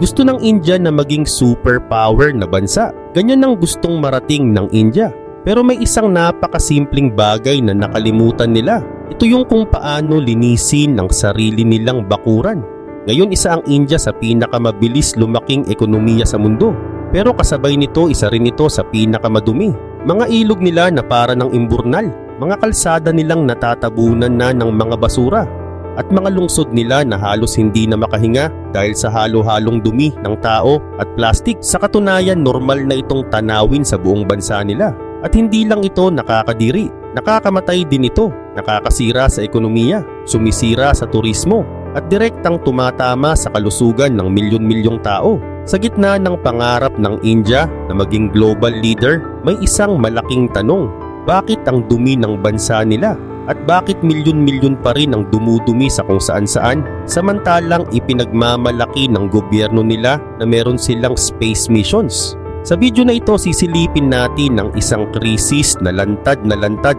Gusto ng India na maging superpower na bansa. Ganyan ang gustong marating ng India. Pero may isang napakasimpleng bagay na nakalimutan nila. Ito yung kung paano linisin ang sarili nilang bakuran. Ngayon isa ang India sa pinakamabilis lumaking ekonomiya sa mundo. Pero kasabay nito isa rin ito sa pinakamadumi. Mga ilog nila na para ng imburnal. Mga kalsada nilang natatabunan na ng mga basura. At mga lungsod nila na halos hindi na makahinga dahil sa halo-halong dumi ng tao at plastik. Sa katunayan, normal na itong tanawin sa buong bansa nila. At hindi lang ito nakakadiri, nakakamatay din ito, nakakasira sa ekonomiya, sumisira sa turismo, at direktang tumatama sa kalusugan ng milyon-milyong tao. Sa gitna ng pangarap ng India na maging global leader, may isang malaking tanong. Bakit ang dumi ng bansa nila? At bakit milyon-milyon pa rin ang dumudumi sa kung saan-saan samantalang ipinagmamalaki ng gobyerno nila na meron silang space missions? Sa video na ito sisilipin natin ang isang krisis na lantad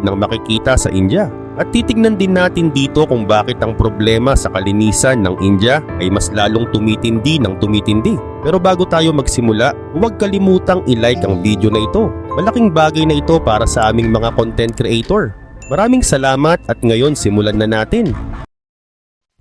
ng makikita sa India. At titignan din natin dito kung bakit ang problema sa kalinisan ng India ay mas lalong tumitindi ng tumitindi. Pero bago tayo magsimula, huwag kalimutang i-like ang video na ito. Malaking bagay na ito para sa aming mga content creator. Maraming salamat at ngayon simulan na natin.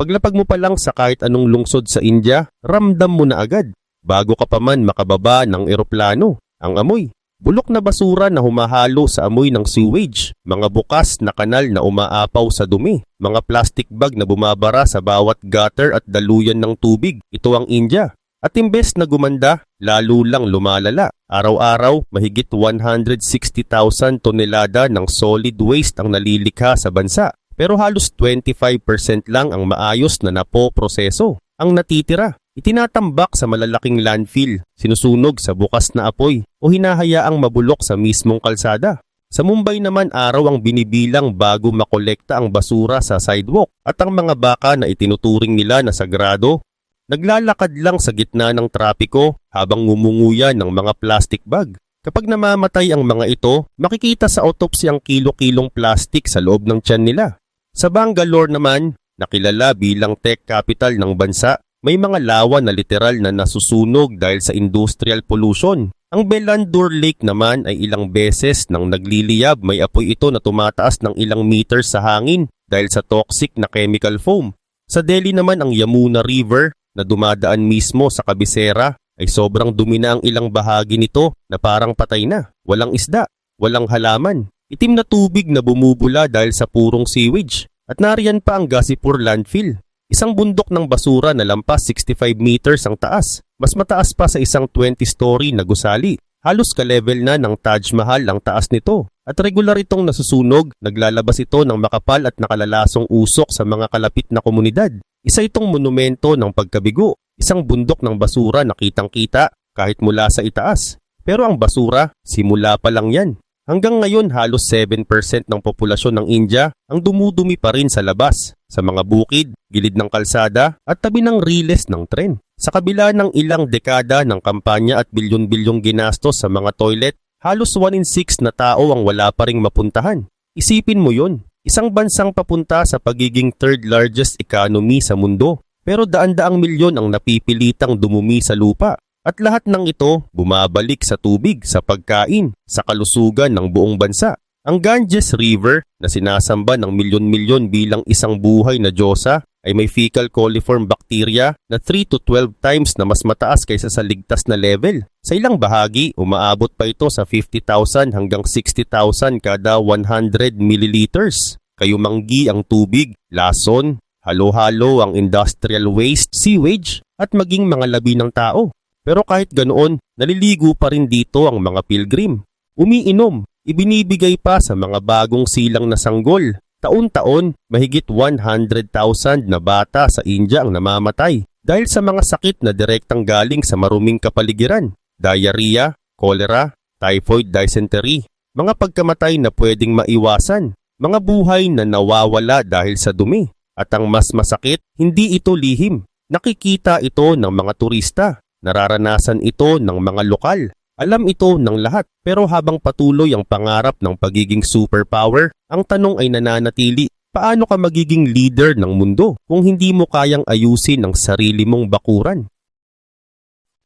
Paglapag mo pa lang sa kahit anong lungsod sa India, ramdam mo na agad. Bago ka pa man makababa ng eroplano, ang amoy. Bulok na basura na humahalo sa amoy ng sewage, mga bukas na kanal na umaapaw sa dumi, mga plastic bag na bumabara sa bawat gutter at daluyan ng tubig. Ito ang India. At imbes na gumanda, lalo lang lumalala. Araw-araw, mahigit 160,000 tonelada ng solid waste ang nalilikha sa bansa. Pero halos 25% lang ang maayos na napoproseso. Ang natitira, itinatambak sa malalaking landfill, sinusunog sa bukas na apoy o hinahayaang mabulok sa mismong kalsada. Sa Mumbai naman araw ang binibilang bago makolekta ang basura sa sidewalk at ang mga baka na itinuturing nila na sagrado naglalakad lang sa gitna ng trapiko habang ngumunguya ng mga plastic bag. Kapag namamatay ang mga ito, makikita sa autopsy ang kilo-kilong plastic sa loob ng tiyan nila. Sa Bangalore naman, nakilala bilang tech capital ng bansa, may mga lawa na literal na nasusunog dahil sa industrial pollution. Ang Bellandur Lake naman ay ilang beses nang nagliliyab, may apoy ito na tumataas ng ilang meters sa hangin dahil sa toxic na chemical foam. Sa Delhi naman ang Yamuna River na dumadaan mismo sa kabisera ay sobrang dumi na ang ilang bahagi nito na parang patay na. Walang isda, walang halaman, itim na tubig na bumubula dahil sa purong sewage. At nariyan pa ang Ghazipur landfill. Isang bundok ng basura na lampas 65 meters ang taas. Mas mataas pa sa isang 20-story na gusali. Halos ka-level na ng Taj Mahal ang taas nito. At regular itong nasusunog, naglalabas ito ng makapal at nakalalasong usok sa mga kalapit na komunidad. Isa itong monumento ng pagkabigo. Isang bundok ng basura na kitang-kita kahit mula sa itaas. Pero ang basura, simula pa lang yan. Hanggang ngayon halos 7% ng populasyon ng India ang dumudumi pa rin sa labas, sa mga bukid, gilid ng kalsada at tabi ng riles ng tren. Sa kabila ng ilang dekada ng kampanya at bilyon-bilyong ginastos sa mga toilet, halos 1 in 6 na tao ang wala pa ring mapuntahan. Isipin mo yon, isang bansang papunta sa pagiging third largest economy sa mundo. Pero daan-daang milyon ang napipilitang dumumi sa lupa. At lahat ng ito bumabalik sa tubig, sa pagkain, sa kalusugan ng buong bansa. Ang Ganges River na sinasamba ng milyon-milyon bilang isang buhay na diyosa ay may fecal coliform bacteria na 3 to 12 times na mas mataas kaysa sa ligtas na level. Sa ilang bahagi, umaabot pa ito sa 50,000 hanggang 60,000 kada 100 milliliters. Kayumanggi ang tubig, lason, halo-halo ang industrial waste, sewage at maging mga labi ng tao. Pero kahit ganoon, naliligo pa rin dito ang mga pilgrim. Umiinom, ibinibigay pa sa mga bagong silang na sanggol. Taon-taon, mahigit 100,000 na bata sa India ang namamatay dahil sa mga sakit na direktang galing sa maruming kapaligiran. Diarrhea, cholera, typhoid, dysentery. Mga pagkamatay na pwedeng maiwasan. Mga buhay na nawawala dahil sa dumi. At ang mas masakit, hindi ito lihim. Nakikita ito ng mga turista. Nararanasan ito ng mga lokal. Alam ito ng lahat. Pero habang patuloy ang pangarap ng pagiging superpower, ang tanong ay nananatili, paano ka magiging leader ng mundo kung hindi mo kayang ayusin ang sarili mong bakuran?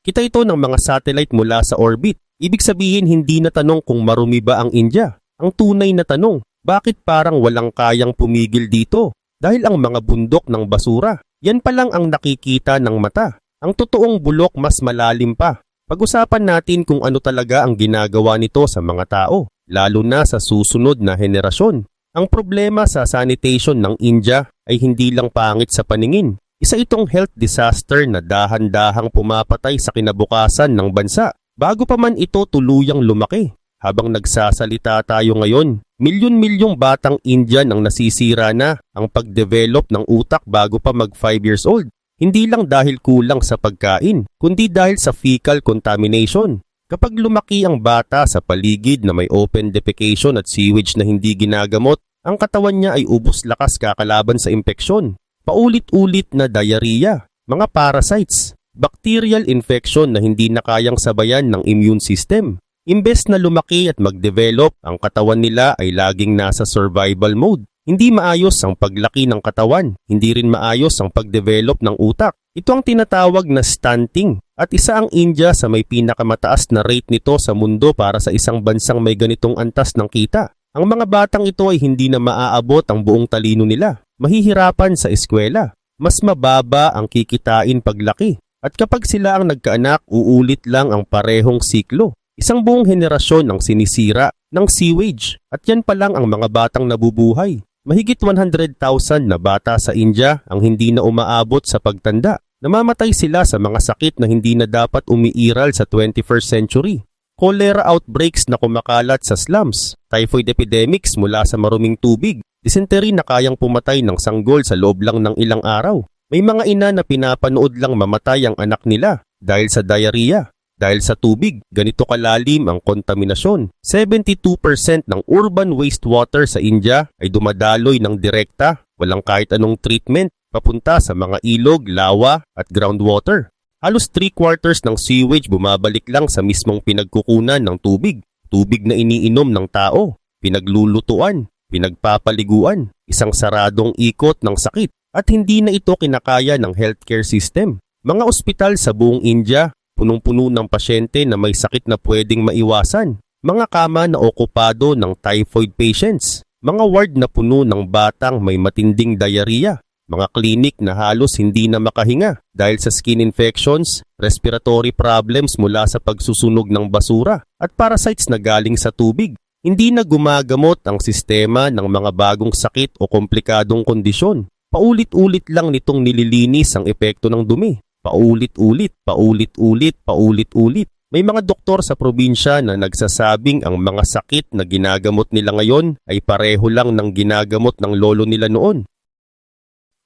Kita ito ng mga satellite mula sa orbit. Ibig sabihin hindi na tanong kung marumi ba ang India. Ang tunay na tanong, bakit parang walang kayang pumigil dito? Dahil ang mga bundok ng basura, yan pa lang ang nakikita ng mata. Ang totoong bulok mas malalim pa. Pag-usapan natin kung ano talaga ang ginagawa nito sa mga tao, lalo na sa susunod na henerasyon. Ang problema sa sanitation ng India ay hindi lang pangit sa paningin. Isa itong health disaster na dahan-dahang pumapatay sa kinabukasan ng bansa bago pa man ito tuluyang lumaki. Habang nagsasalita tayo ngayon, milyon-milyong batang Indian ang nasisira na ang pag-develop ng utak bago pa mag 5 years old. Hindi lang dahil kulang sa pagkain, kundi dahil sa fecal contamination. Kapag lumaki ang bata sa paligid na may open defecation at sewage na hindi ginagamot, ang katawan niya ay ubos lakas kakalaban sa impeksyon. Paulit-ulit na diarrhea, mga parasites, bacterial infection na hindi na kayang sabayan ng immune system. Imbes na lumaki at mag-develop, ang katawan nila ay laging nasa survival mode. Hindi maayos ang paglaki ng katawan, hindi rin maayos ang pag-develop ng utak. Ito ang tinatawag na stunting at isa ang India sa may pinakamataas na rate nito sa mundo para sa isang bansang may ganitong antas ng kita. Ang mga batang ito ay hindi na maaabot ang buong talino nila. Mahihirapan sa eskwela. Mas mababa ang kikitain paglaki. At kapag sila ang nagkaanak, uulit lang ang parehong siklo. Isang buong henerasyon ang sinisira ng sewage at yan pa lang ang mga batang nabubuhay. Mahigit 100,000 na bata sa India ang hindi na umaabot sa pagtanda. Namamatay sila sa mga sakit na hindi na dapat umiiral sa 21st century. Cholera outbreaks na kumakalat sa slums, typhoid epidemics mula sa maruming tubig, dysentery na kayang pumatay ng sanggol sa loob lang ng ilang araw. May mga ina na pinapanood lang mamatay ang anak nila dahil sa diarrhea. Dahil sa tubig, ganito kalalim ang kontaminasyon. 72% ng urban wastewater sa India ay dumadaloy ng direkta, walang kahit anong treatment, papunta sa mga ilog, lawa at groundwater. Halos 3/4 ng sewage bumabalik lang sa mismong pinagkukunan ng tubig. Tubig na iniinom ng tao, pinaglulutuan, pinagpapaliguan, isang saradong ikot ng sakit at hindi na ito kinakaya ng healthcare system. Mga ospital sa buong India, punong-puno ng pasyente na may sakit na pwedeng maiwasan, mga kama na okupado ng typhoid patients, mga ward na puno ng batang may matinding diarrhea, mga klinik na halos hindi na makahinga dahil sa skin infections, respiratory problems mula sa pagsusunog ng basura at parasites na galing sa tubig. Hindi na gumagamot ang sistema ng mga bagong sakit o komplikadong kondisyon. Paulit-ulit lang nitong nililinis ang epekto ng dumi. Paulit-ulit, paulit-ulit, paulit-ulit. May mga doktor sa probinsya na nagsasabing ang mga sakit na ginagamot nila ngayon ay pareho lang ng ginagamot ng lolo nila noon.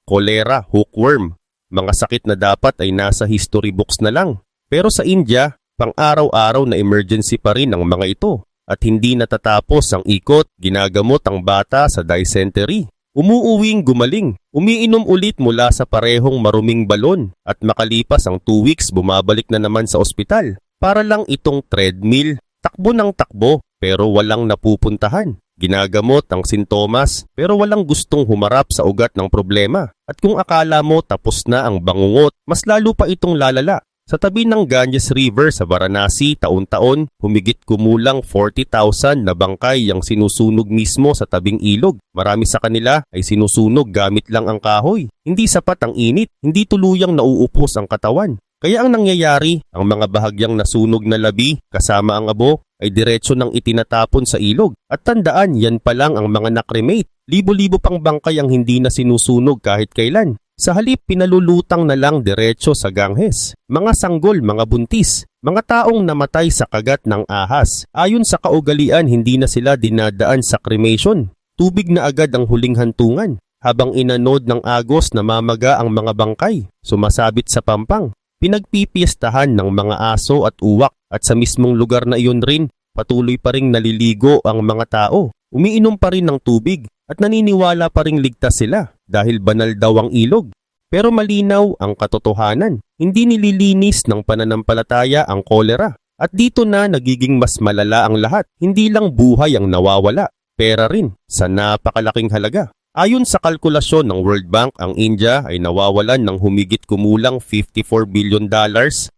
Cholera, hookworm, mga sakit na dapat ay nasa history books na lang. Pero sa India, pang-araw-araw na emergency pa rin ang mga ito at hindi natatapos ang ikot, ginagamot ang bata sa dysentery. Umuuwing gumaling, umiinom ulit mula sa parehong maruming balon at makalipas ang 2 weeks bumabalik na naman sa ospital. Para lang itong treadmill, takbo ng takbo pero walang napupuntahan. Ginagamot ang sintomas pero walang gustong humarap sa ugat ng problema. At kung akala mo tapos na ang bangungot, mas lalo pa itong lalala. Sa tabi ng Ganges River sa Varanasi, taon-taon, humigit kumulang 40,000 na bangkay ang sinusunog mismo sa tabing ilog. Marami sa kanila ay sinusunog gamit lang ang kahoy. Hindi sapat ang init, hindi tuluyang nauupos ang katawan. Kaya ang nangyayari, ang mga bahagyang nasunog na labi kasama ang abo ay diretso nang itinatapon sa ilog. At tandaan, yan pa lang ang mga nakremate. Libo-libo pang bangkay ang hindi na sinusunog kahit kailan. Sa halip, pinalulutang na lang diretso sa Ganges. Mga sanggol, mga buntis, mga taong namatay sa kagat ng ahas. Ayon sa kaugalian, hindi na sila dinadaan sa cremation. Tubig na agad ang huling hantungan. Habang inanod ng agos, namamaga ang mga bangkay, sumasabit sa pampang. Pinagpipiestahan ng mga aso at uwak at sa mismong lugar na iyon rin, patuloy pa ring naliligo ang mga tao. Umiinom pa rin ng tubig at naniniwala pa ring ligtas sila dahil banal daw ang ilog. Pero malinaw ang katotohanan. Hindi nililinis ng pananampalataya ang kolera. At dito na nagiging mas malala ang lahat. Hindi lang buhay ang nawawala, pera rin sa napakalaking halaga. Ayon sa kalkulasyon ng World Bank, ang India ay nawawalan ng humigit kumulang $54 billion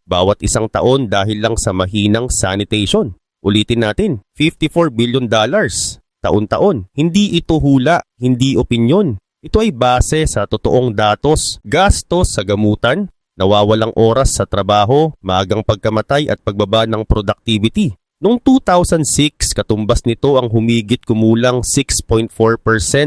bawat isang taon dahil lang sa mahinang sanitation. Ulitin natin, $54 billion taon-taon. Hindi ito hula, hindi opinyon. Ito ay base sa totoong datos, gastos sa gamutan, nawawalang oras sa trabaho, maagang pagkamatay at pagbaba ng productivity. Noong 2006, katumbas nito ang humigit kumulang 6.4%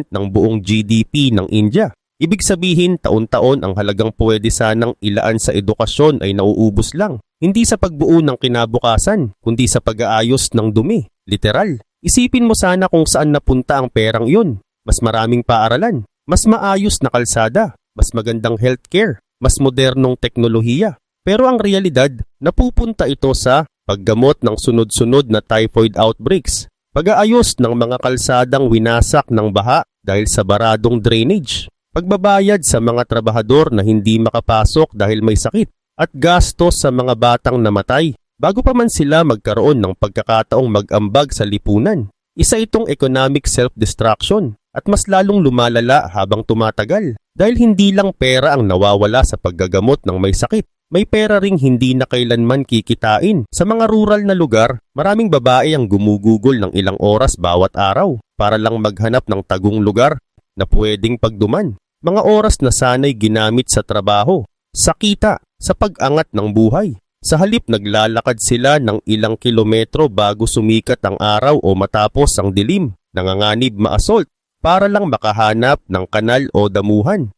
ng buong GDP ng India. Ibig sabihin, taon-taon ang halagang pwede sanang ilaan sa edukasyon ay nauubos lang. Hindi sa pagbuo ng kinabukasan, kundi sa pag-aayos ng dumi. Literal. Isipin mo sana kung saan napunta ang perang iyon. Mas maraming paaralan, mas maayos na kalsada, mas magandang healthcare, mas modernong teknolohiya. Pero ang realidad, napupunta ito sa paggamot ng sunod-sunod na typhoid outbreaks, pag-aayos ng mga kalsadang winasak ng baha dahil sa baradong drainage, pagbabayad sa mga trabahador na hindi makapasok dahil may sakit, at gastos sa mga batang namatay bago pa man sila magkaroon ng pagkakataong mag-ambag sa lipunan. Isa itong economic self-destruction at mas lalong lumalala habang tumatagal dahil hindi lang pera ang nawawala sa paggagamot ng may sakit. May pera ring hindi na kailanman kikitain. Sa mga rural na lugar, maraming babae ang gumugugol ng ilang oras bawat araw para lang maghanap ng tagong lugar na pwedeng pagduman. Mga oras na sana'y ginamit sa trabaho, sa kita, sa pag-angat ng buhay. Sa halip naglalakad sila ng ilang kilometro bago sumikat ang araw o matapos ang dilim, nanganganib ma-assault para lang makahanap ng kanal o damuhan.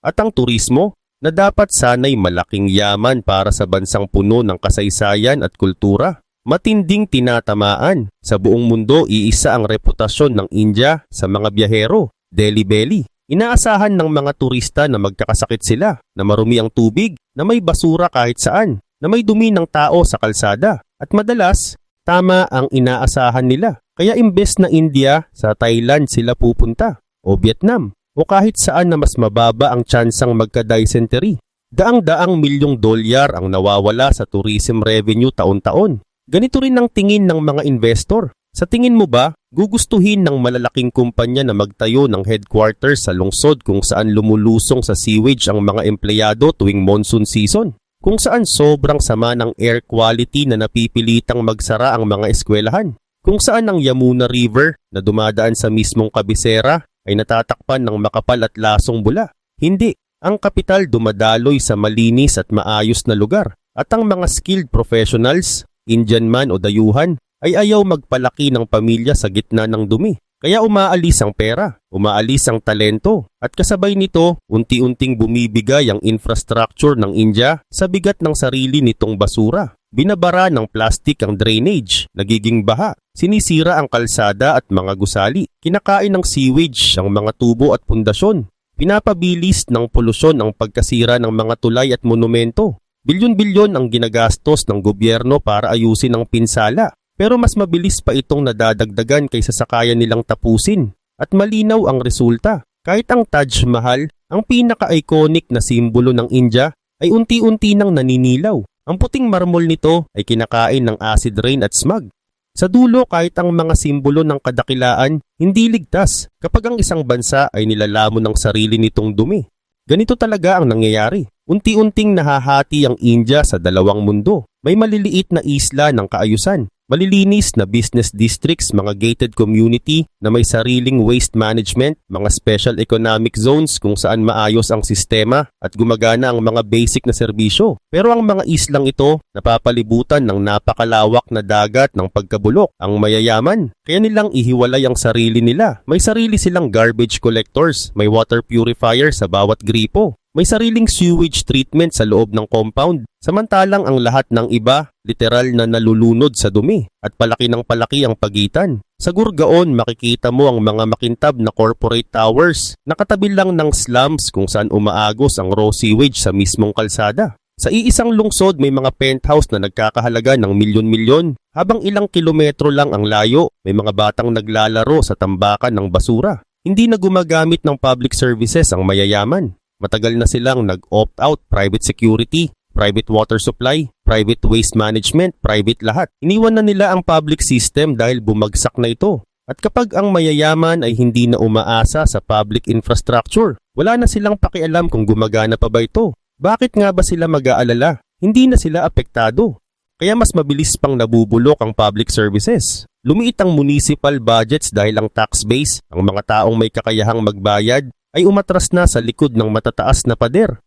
At ang turismo, na dapat sana'y malaking yaman para sa bansang puno ng kasaysayan at kultura, matinding tinatamaan. Sa buong mundo, iisa ang reputasyon ng India sa mga biyahero, Delhi Belly. Inaasahan ng mga turista na magkakasakit sila, na marumi ang tubig, na may basura kahit saan, na may dumi ng tao sa kalsada. At madalas, tama ang inaasahan nila. Kaya imbes na India, sa Thailand sila pupunta, o Vietnam, o kahit saan na mas mababa ang tsansang magka-dysentery. Daang-daang milyong dolyar ang nawawala sa tourism revenue taon-taon. Ganito rin ang tingin ng mga investor. Sa tingin mo ba, gugustuhin ng malalaking kumpanya na magtayo ng headquarters sa lungsod kung saan lumulusong sa sewage ang mga empleyado tuwing monsoon season? Kung saan sobrang sama ng air quality na napipilitang magsara ang mga eskwelahan? Kung saan ang Yamuna River na dumadaan sa mismong kabisera ay natatakpan ng makapal at lasong bula? Hindi. Ang kapital dumadaloy sa malinis at maayos na lugar. At ang mga skilled professionals, Indian man o dayuhan, ay ayaw magpalaki ng pamilya sa gitna ng dumi. Kaya umaalis ang pera, umaalis ang talento, at kasabay nito, unti-unting bumibigay ang infrastructure ng India sa bigat ng sarili nitong basura. Binabara ng plastic ang drainage, nagiging baha, sinisira ang kalsada at mga gusali, kinakain ng sewage ang mga tubo at pundasyon, pinapabilis ng polusyon ang pagkasira ng mga tulay at monumento. Bilyon-bilyon ang ginagastos ng gobyerno para ayusin ang pinsala. Pero mas mabilis pa itong nadadagdagan kaysa sa kaya nilang tapusin. At malinaw ang resulta. Kahit ang Taj Mahal, ang pinaka-iconic na simbolo ng India, ay unti-unti nang naninilaw. Ang puting marmol nito ay kinakain ng acid rain at smog. Sa dulo, kahit ang mga simbolo ng kadakilaan, hindi ligtas kapag ang isang bansa ay nilalamon ng sarili nitong dumi. Ganito talaga ang nangyayari. Unti-unting nahahati ang India sa dalawang mundo. May maliliit na isla ng kaayusan, malilinis na business districts, mga gated community na may sariling waste management, mga special economic zones kung saan maayos ang sistema at gumagana ang mga basic na serbisyo. Pero ang mga islang ito napapalibutan ng napakalawak na dagat ng pagkabulok. Ang mayayaman, kaya nilang ihiwalay ang sarili nila. May sarili silang garbage collectors, may water purifier sa bawat gripo. May sariling sewage treatment sa loob ng compound, samantalang ang lahat ng iba, literal na nalulunod sa dumi at palaki ng palaki ang pagitan. Sa Gurgaon, makikita mo ang mga makintab na corporate towers, nakatabi lang ng slums kung saan umaagos ang raw sewage sa mismong kalsada. Sa iisang lungsod, may mga penthouse na nagkakahalaga ng milyon-milyon, habang ilang kilometro lang ang layo, may mga batang naglalaro sa tambakan ng basura. Hindi na gumagamit ng public services ang mayayaman. Matagal na silang nag-opt-out, private security, private water supply, private waste management, private lahat. Iniwan na nila ang public system dahil bumagsak na ito. At kapag ang mayayaman ay hindi na umaasa sa public infrastructure, wala na silang pakialam kung gumagana pa ba ito. Bakit nga ba sila mag-aalala? Hindi na sila apektado. Kaya mas mabilis pang nabubulok ang public services. Lumiit ang municipal budgets dahil ang tax base, ang mga taong may kakayahang magbayad, ay umatras na sa likod ng matataas na pader.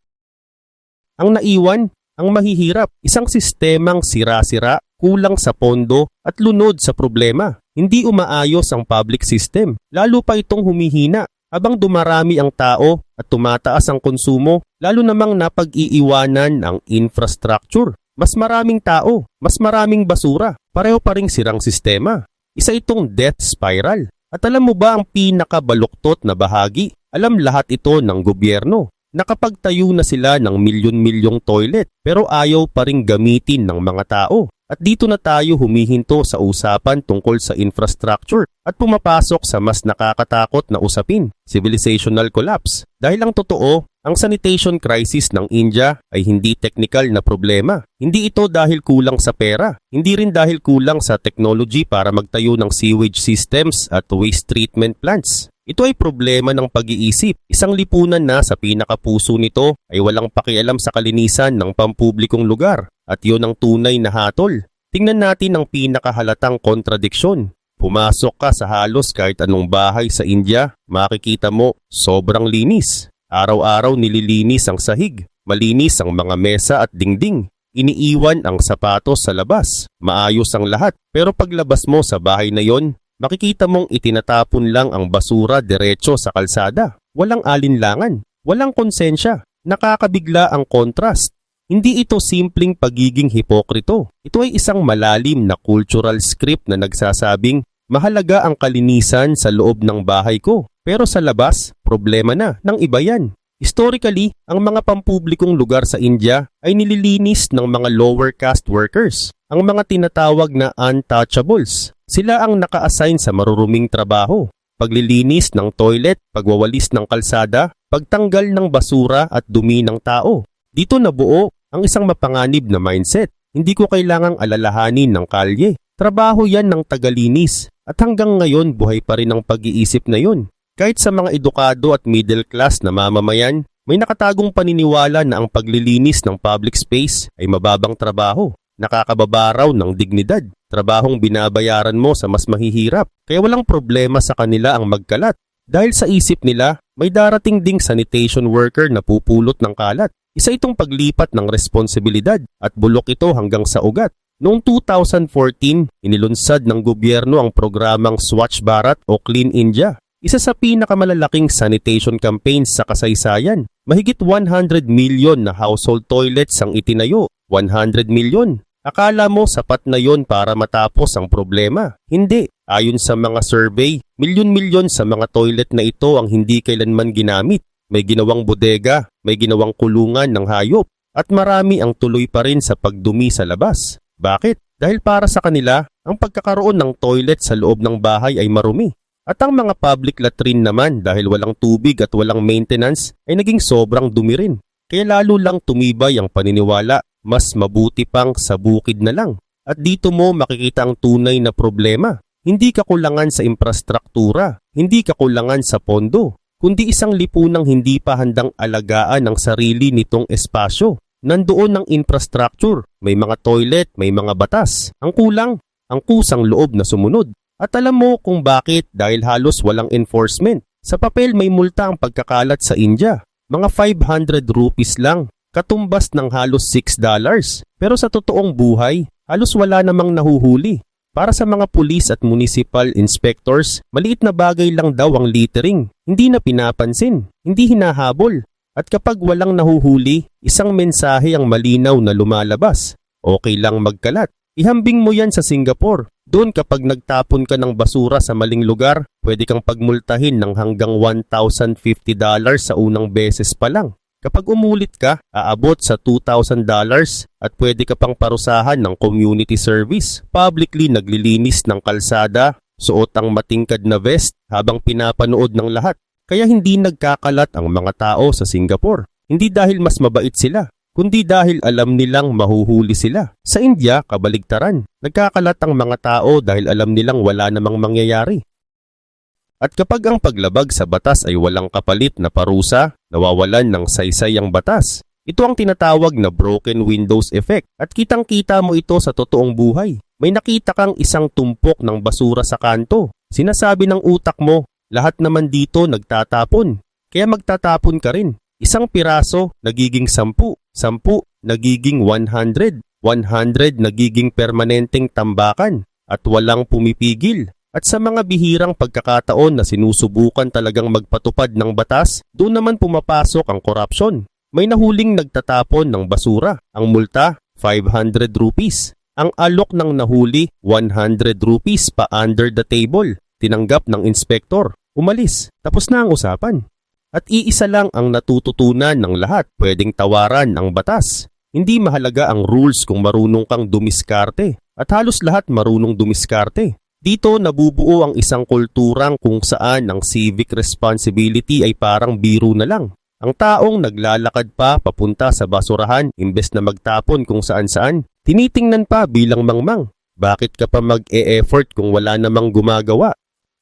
Ang naiwan, ang mahihirap, isang sistemang sira-sira, kulang sa pondo at lunod sa problema. Hindi umaayos ang public system, lalo pa itong humihina. Habang dumarami ang tao at tumataas ang konsumo, lalo namang napag-iiwanan ang infrastructure. Mas maraming tao, mas maraming basura, pareho pa ring sirang sistema. Isa itong death spiral. At alam mo ba ang pinakabaluktot na bahagi? Alam lahat ito ng gobyerno. Nakapagtayo na sila ng milyon-milyong toilet pero ayaw pa ring gamitin ng mga tao. At dito na tayo humihinto sa usapan tungkol sa infrastructure at pumapasok sa mas nakakatakot na usapin, civilizational collapse. Dahil ang totoo, ang sanitation crisis ng India ay hindi technical na problema. Hindi ito dahil kulang sa pera, hindi rin dahil kulang sa technology para magtayo ng sewage systems at waste treatment plants. Ito ay problema ng pag-iisip. Isang lipunan na sa pinakapuso nito ay walang pakialam sa kalinisan ng pampublikong lugar. At yun ang tunay na hatol. Tingnan natin ang pinakahalatang kontradiksyon. Pumasok ka sa halos kahit anong bahay sa India, makikita mo sobrang linis. Araw-araw nililinis ang sahig, malinis ang mga mesa at dingding. Iniiwan ang sapatos sa labas, maayos ang lahat. Pero paglabas mo sa bahay na yon, makikita mong itinatapon lang ang basura diretso sa kalsada. Walang alinlangan, walang konsensya. Nakakabigla ang contrast. Hindi ito simpleng pagiging hipokrito. Ito ay isang malalim na cultural script na nagsasabing mahalaga ang kalinisan sa loob ng bahay ko. Pero sa labas, problema na ng iba yan. Historically, ang mga pampublikong lugar sa India ay nililinis ng mga lower caste workers, ang mga tinatawag na untouchables. Sila ang naka-assign sa maruruming trabaho. Paglilinis ng toilet, pagwawalis ng kalsada, pagtanggal ng basura at dumi ng tao. Dito nabuo ang isang mapanganib na mindset. Hindi ko kailangang alalahanin ng kalye. Trabaho yan ng tagalinis at hanggang ngayon buhay pa rin ang pag-iisip na yun. Kahit sa mga edukado at middle class na mamamayan, may nakatagong paniniwala na ang paglilinis ng public space ay mababang trabaho. Nakakababa raw ng dignidad. Trabahong binabayaran mo sa mas mahihirap. Kaya walang problema sa kanila ang magkalat. Dahil sa isip nila, may darating ding sanitation worker na pupulot ng kalat. Isa itong paglipat ng responsibilidad at bulok ito hanggang sa ugat. Noong 2014, inilunsad ng gobyerno ang programang Swachh Bharat o Clean India. Isa sa pinakamalalaking sanitation campaigns sa kasaysayan. Mahigit 100 million na household toilets ang itinayo. 100 million. Akala mo sapat na yon para matapos ang problema? Hindi. Ayon sa mga survey, milyon-milyon sa mga toilet na ito ang hindi kailanman ginamit. May ginawang bodega, may ginawang kulungan ng hayop, at marami ang tuloy pa rin sa pagdumi sa labas. Bakit? Dahil para sa kanila, ang pagkakaroon ng toilet sa loob ng bahay ay marumi. At ang mga public latrine naman dahil walang tubig at walang maintenance ay naging sobrang dumi rin. Kaya lalo lang tumibay ang paniniwala, mas mabuti pang sa bukid na lang. At dito mo makikita ang tunay na problema. Hindi kakulangan sa infrastruktura, hindi kakulangan sa pondo, kundi isang lipunang hindi pa handang alagaan ang sarili nitong espasyo. Nandoon ang infrastructure, may mga toilet, may mga batas. Ang kulang, ang kusang loob na sumunod. At alam mo kung bakit? Dahil halos walang enforcement. Sa papel may multa ang pagkakalat sa India. Mga 500 rupees lang, katumbas ng halos $6. Pero sa totoong buhay, halos wala namang nahuhuli. Para sa mga pulis at municipal inspectors, maliit na bagay lang daw ang littering. Hindi na pinapansin, hindi hinahabol. At kapag walang nahuhuli, isang mensahe ang malinaw na lumalabas. Okay lang magkalat. Ihambing mo yan sa Singapore. Doon kapag nagtapon ka ng basura sa maling lugar, pwede kang pagmultahin ng hanggang $1,050 sa unang beses pa lang. Kapag umulit ka, aabot sa $2,000 at pwede ka pang parusahan ng community service. Publicly naglilinis ng kalsada, suot ang matingkad na vest habang pinapanood ng lahat. Kaya hindi nagkakalat ang mga tao sa Singapore. Hindi dahil mas mabait sila, kundi dahil alam nilang mahuhuli sila. Sa India, kabaligtaran. Nagkakalat ang mga tao dahil alam nilang wala namang mangyayari. At kapag ang paglabag sa batas ay walang kapalit na parusa, nawawalan ng saysay ang batas. Ito ang tinatawag na broken windows effect at kitang-kita mo ito sa totoong buhay. May nakita kang isang tumpok ng basura sa kanto. Sinasabi ng utak mo, lahat naman dito nagtatapon. Kaya magtatapon ka rin. Isang piraso nagiging 10, 10 nagiging 100, 100 nagiging permanenteng tambakan at walang pumipigil. At sa mga bihirang pagkakataon na sinusubukan talagang magpatupad ng batas, doon naman pumapasok ang korupsyon. May nahuling nagtatapon ng basura. Ang multa, 500 rupees. Ang alok ng nahuli, 100 rupees pa under the table. Tinanggap ng inspektor. Umalis. Tapos na ang usapan. At iisa lang ang natututunan ng lahat. Pwedeng tawaran ang batas. Hindi mahalaga ang rules kung marunong kang dumiskarte. At halos lahat marunong dumiskarte. Dito nabubuo ang isang kulturang kung saan ang civic responsibility ay parang biro na lang. Ang taong naglalakad pa papunta sa basurahan imbes na magtapon kung saan-saan, tinitingnan pa bilang mangmang. Bakit ka pa mag-e-effort kung wala namang gumagawa?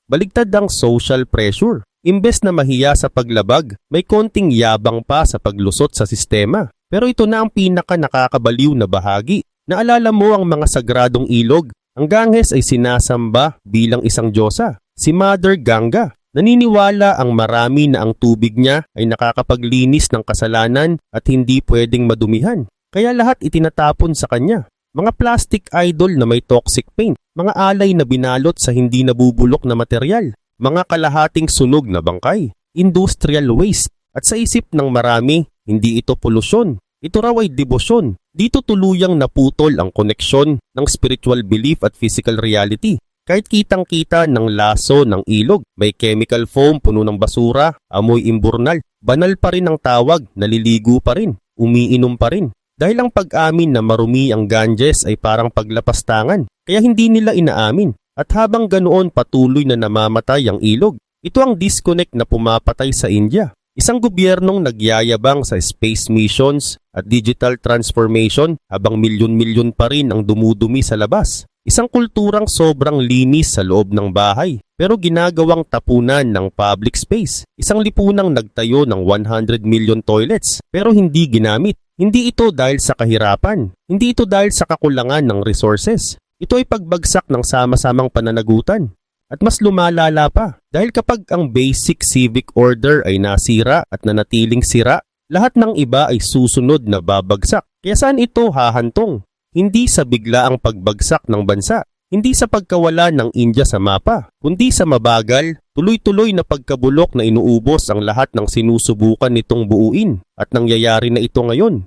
Baligtad ang social pressure. Imbes na mahiya sa paglabag, may konting yabang pa sa paglusot sa sistema. Pero ito na ang pinaka nakakabaliw na bahagi. Naalala mo ang mga sagradong ilog? Ang Ganges ay sinasamba bilang isang diyosa, si Mother Ganga. Naniniwala ang marami na ang tubig niya ay nakakapaglinis ng kasalanan at hindi pwedeng madumihan. Kaya lahat itinatapon sa kanya. Mga plastic idol na may toxic paint, mga alay na binalot sa hindi nabubulok na material, mga kalahating sunog na bangkay, industrial waste. At sa isip ng marami, hindi ito polusyon. Ito raw ay debosyon. Dito tuluyang naputol ang koneksyon ng spiritual belief at physical reality. Kahit kitang-kita ng laso ng ilog, may chemical foam puno ng basura, amoy imburnal, banal pa rin ang tawag, naliligo pa rin, umiinom pa rin. Dahil ang pag-amin na marumi ang Ganges ay parang paglapastangan, kaya hindi nila inaamin. At habang ganoon patuloy na namamatay ang ilog. Ito ang disconnect na pumapatay sa India. Isang gobyernong nagyayabang sa space missions at digital transformation habang milyon-milyon pa rin ang dumudumi sa labas. Isang kulturang sobrang linis sa loob ng bahay pero ginagawang tapunan ng public space. Isang lipunang nagtayo ng 100 million toilets pero hindi ginamit. Hindi ito dahil sa kahirapan. Hindi ito dahil sa kakulangan ng resources. Ito ay pagbagsak ng sama-samang pananagutan. At mas lumalala pa dahil kapag ang basic civic order ay nasira at nanatiling sira, lahat ng iba ay susunod na babagsak. Kaya saan ito hahantong? Hindi sa biglaang pagbagsak ng bansa, hindi sa pagkawala ng India sa mapa, kundi sa mabagal, tuloy-tuloy na pagkabulok na inuubos ang lahat ng sinusubukan nitong buuin at nangyayari na ito ngayon.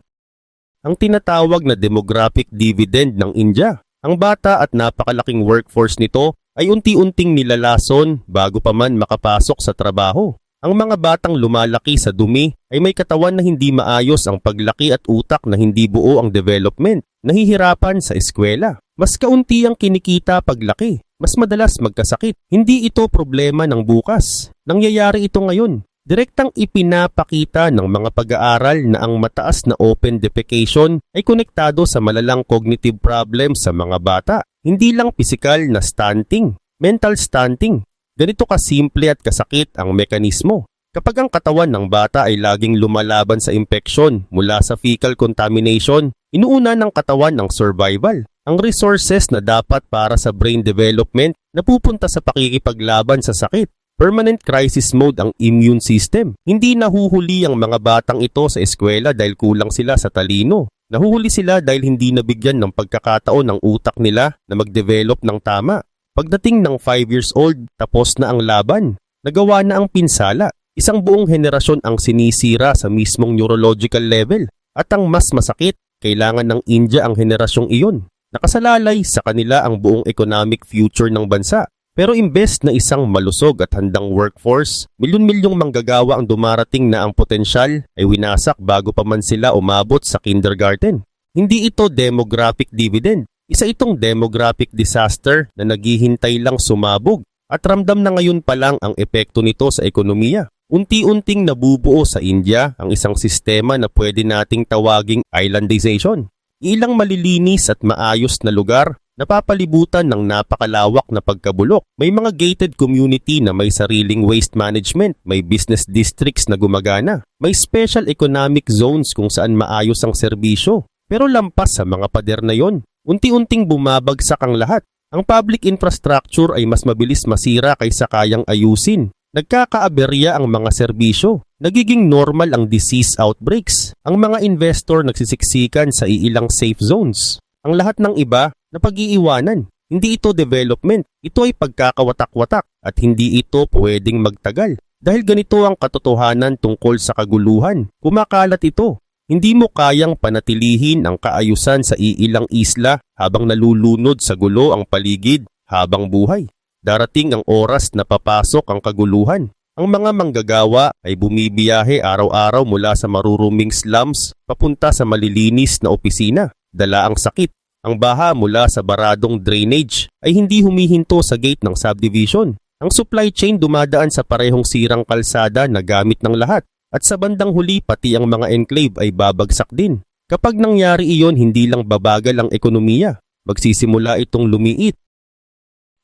Ang tinatawag na demographic dividend ng India, ang bata at napakalaking workforce nito ay unti-unting nilalason bago pa man makapasok sa trabaho. Ang mga batang lumalaki sa dumi ay may katawan na hindi maayos ang paglaki at utak na hindi buo ang development. Nahihirapan sa eskwela. Mas kaunti ang kinikita paglaki. Mas madalas magkasakit. Hindi ito problema ng bukas. Nangyayari ito ngayon. Direktang ipinapakita ng mga pag-aaral na ang mataas na open defecation ay konektado sa malalang cognitive problems sa mga bata. Hindi lang pisikal na stunting, mental stunting. Ganito kasimple at kasakit ang mekanismo. Kapag ang katawan ng bata ay laging lumalaban sa impeksyon mula sa fecal contamination, inuuna ng katawan ang survival. Ang resources na dapat para sa brain development napupunta sa pakikipaglaban sa sakit. Permanent crisis mode ang immune system. Hindi nahuhuli ang mga batang ito sa eskwela dahil kulang sila sa talino. Nahuhuli sila dahil hindi nabigyan ng pagkakataon ng utak nila na mag-develop ng tama. Pagdating ng 5 years old, tapos na ang laban. Nagawa na ang pinsala. Isang buong henerasyon ang sinisira sa mismong neurological level. At ang mas masakit, kailangan ng India ang henerasyong iyon. Nakasalalay sa kanila ang buong economic future ng bansa. Pero imbes na isang malusog at handang workforce, milyon-milyong manggagawa ang dumarating na ang potensyal ay winasak bago pa man sila umabot sa kindergarten. Hindi ito demographic dividend. Isa itong demographic disaster na naghihintay lang sumabog at ramdam na ngayon pa lang ang epekto nito sa ekonomiya. Unti-unting nabubuo sa India ang isang sistema na pwede nating tawaging islandization. Ilang malilinis at maayos na lugar napapalibutan ng napakalawak na pagkabulok. May mga gated community na may sariling waste management, may business districts na gumagana, may special economic zones kung saan maayos ang serbisyo. Pero lampas sa mga pader na yon, unti-unting bumabagsak ang lahat. Ang public infrastructure ay mas mabilis masira kaysa kayang ayusin. Nagkakaaberya ang mga serbisyo. Nagiging normal ang disease outbreaks. Ang mga investor nagsisiksikan sa iilang safe zones. Ang lahat ng iba na pag-iiwanan. Hindi ito development. Ito ay pagkakawatak-watak at hindi ito pwedeng magtagal. Dahil ganito ang katotohanan tungkol sa kaguluhan. Kumakalat ito. Hindi mo kayang panatilihin ang kaayusan sa iilang isla habang nalulunod sa gulo ang paligid habang buhay. Darating ang oras na papasok ang kaguluhan. Ang mga manggagawa ay bumibiyahe araw-araw mula sa maruruming slums papunta sa malilinis na opisina. Dala ang sakit. Ang baha mula sa baradong drainage ay hindi humihinto sa gate ng subdivision. Ang supply chain dumadaan sa parehong sirang kalsada na gamit ng lahat. At sa bandang huli pati ang mga enclave ay babagsak din. Kapag nangyari iyon, hindi lang babagal ang ekonomiya. Magsisimula itong lumiit.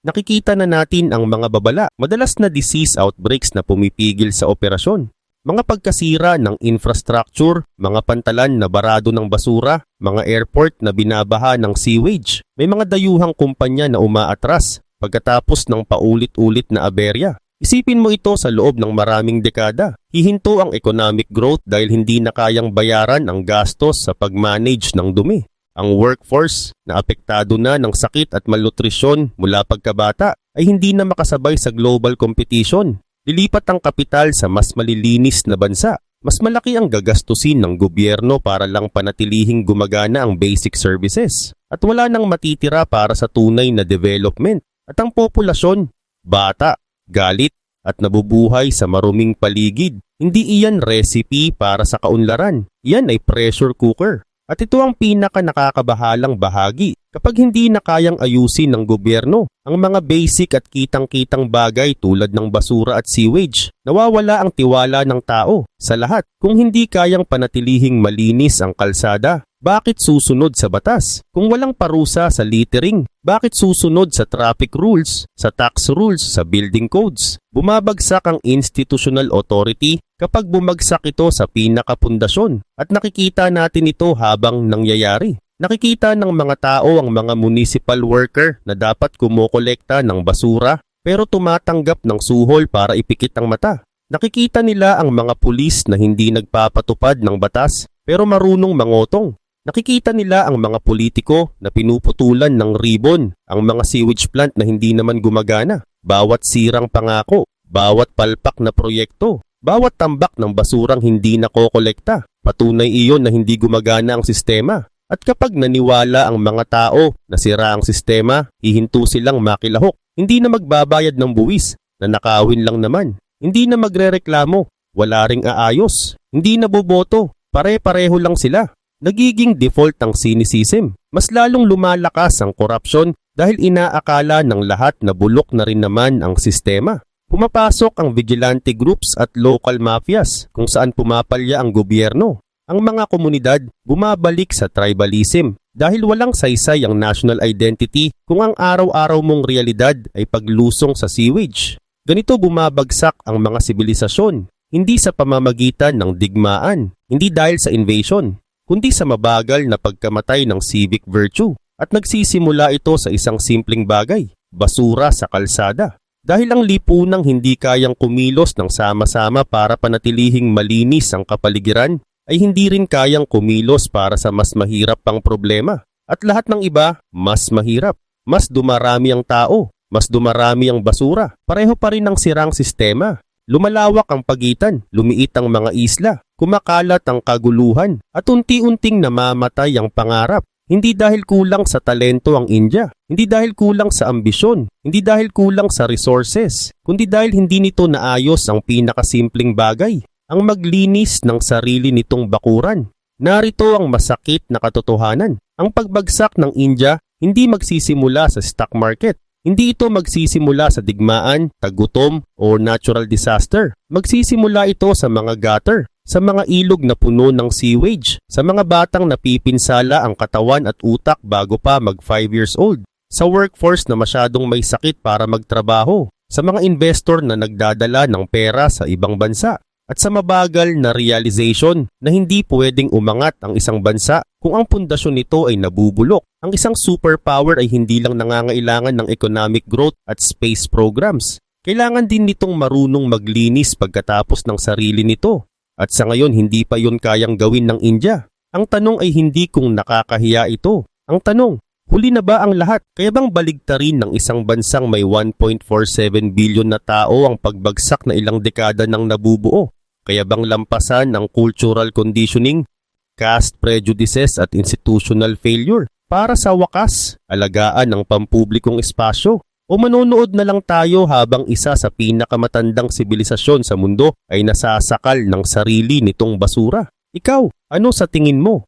Nakikita na natin ang mga babala, madalas na disease outbreaks na pumipigil sa operasyon. Mga pagkasira ng infrastructure, mga pantalan na barado ng basura, mga airport na binabaha ng sewage. May mga dayuhang kumpanya na umaatras pagkatapos ng paulit-ulit na aberya. Isipin mo ito sa loob ng maraming dekada. Hihinto ang economic growth dahil hindi na kayang bayaran ang gastos sa pag-manage ng dumi. Ang workforce na apektado na ng sakit at malnutrisyon mula pagkabata ay hindi na makasabay sa global competition. Lilipat ang kapital sa mas malilinis na bansa. Mas malaki ang gagastusin ng gobyerno para lang panatilihing gumagana ang basic services. At wala nang matitira para sa tunay na development. At ang populasyon, bata, galit at nabubuhay sa maruming paligid. Hindi iyan recipe para sa kaunlaran. Iyan ay pressure cooker. At ito ang pinaka nakakabahalang bahagi. Kapag hindi na kayang ayusin ng gobyerno ang mga basic at kitang-kitang bagay tulad ng basura at sewage, nawawala ang tiwala ng tao sa lahat. Kung hindi kayang panatilihing malinis ang kalsada, bakit susunod sa batas? Kung walang parusa sa littering, bakit susunod sa traffic rules, sa tax rules, sa building codes? Bumabagsak ang institutional authority kapag bumagsak ito sa pinakapundasyon at nakikita natin ito habang nangyayari. Nakikita ng mga tao ang mga municipal worker na dapat kumokolekta ng basura pero tumatanggap ng suhol para ipikit ang mata. Nakikita nila ang mga pulis na hindi nagpapatupad ng batas pero marunong mangotong. Nakikita nila ang mga politiko na pinuputulan ng ribbon, ang mga sewage plant na hindi naman gumagana, bawat sirang pangako, bawat palpak na proyekto, bawat tambak ng basurang hindi nakokolekta. Patunay iyon na hindi gumagana ang sistema. At kapag naniwala ang mga tao na sira ang sistema, hihinto silang makilahok. Hindi na magbabayad ng buwis, na nakawin lang naman. Hindi na magrereklamo, wala ring aayos. Hindi na boboto, pare-pareho lang sila. Nagiging default ang cynicism. Mas lalong lumalakas ang korupsyon dahil inaakala ng lahat na bulok na rin naman ang sistema. Pumapasok ang vigilante groups at local mafias kung saan pumapalya ang gobyerno. Ang mga komunidad bumabalik sa tribalism dahil walang saysay ang national identity kung ang araw-araw mong realidad ay paglusong sa sewage. Ganito bumabagsak ang mga sibilisasyon, hindi sa pamamagitan ng digmaan, hindi dahil sa invasion, kundi sa mabagal na pagkamatay ng civic virtue. At nagsisimula ito sa isang simpleng bagay, basura sa kalsada. Dahil ang lipunang hindi kayang kumilos ng sama-sama para panatilihing malinis ang kapaligiran, ay hindi rin kayang kumilos para sa mas mahirap pang problema. At lahat ng iba, mas mahirap. Mas dumarami ang tao, mas dumarami ang basura. Pareho pa rin ang sirang sistema. Lumalawak ang pagitan, lumiit ang mga isla, kumakalat ang kaguluhan, at unti-unting namamatay ang pangarap. Hindi dahil kulang sa talento ang India, hindi dahil kulang sa ambisyon, hindi dahil kulang sa resources, kundi dahil hindi nito naayos ang pinakasimpleng bagay, ang maglinis ng sarili nitong bakuran. Narito ang masakit na katotohanan. Ang pagbagsak ng India hindi magsisimula sa stock market. Hindi ito magsisimula sa digmaan, tagutom, o natural disaster. Magsisimula ito sa mga gutter, sa mga ilog na puno ng sewage, sa mga batang napipinsala ang katawan at utak bago pa mag 5 years old, sa workforce na masyadong may sakit para magtrabaho, sa mga investor na nagdadala ng pera sa ibang bansa, at sa mabagal na realization na hindi pwedeng umangat ang isang bansa kung ang pundasyon nito ay nabubulok. Ang isang superpower ay hindi lang nangangailangan ng economic growth at space programs. Kailangan din nitong marunong maglinis pagkatapos ng sarili nito. At sa ngayon hindi pa yun kayang gawin ng India. Ang tanong ay hindi kung nakakahiya ito. Ang tanong, huli na ba ang lahat? Kaya bang baligtarin ng isang bansang may 1.47 billion na tao ang pagbagsak na ilang dekada ng nabubuo? Kaya bang lampasan ang cultural conditioning, caste prejudices at institutional failure para sa wakas alagaan ng pampublikong espasyo? O manonood na lang tayo habang isa sa pinakamatandang sibilisasyon sa mundo ay nasasakal ng sarili nitong basura? Ikaw, ano sa tingin mo?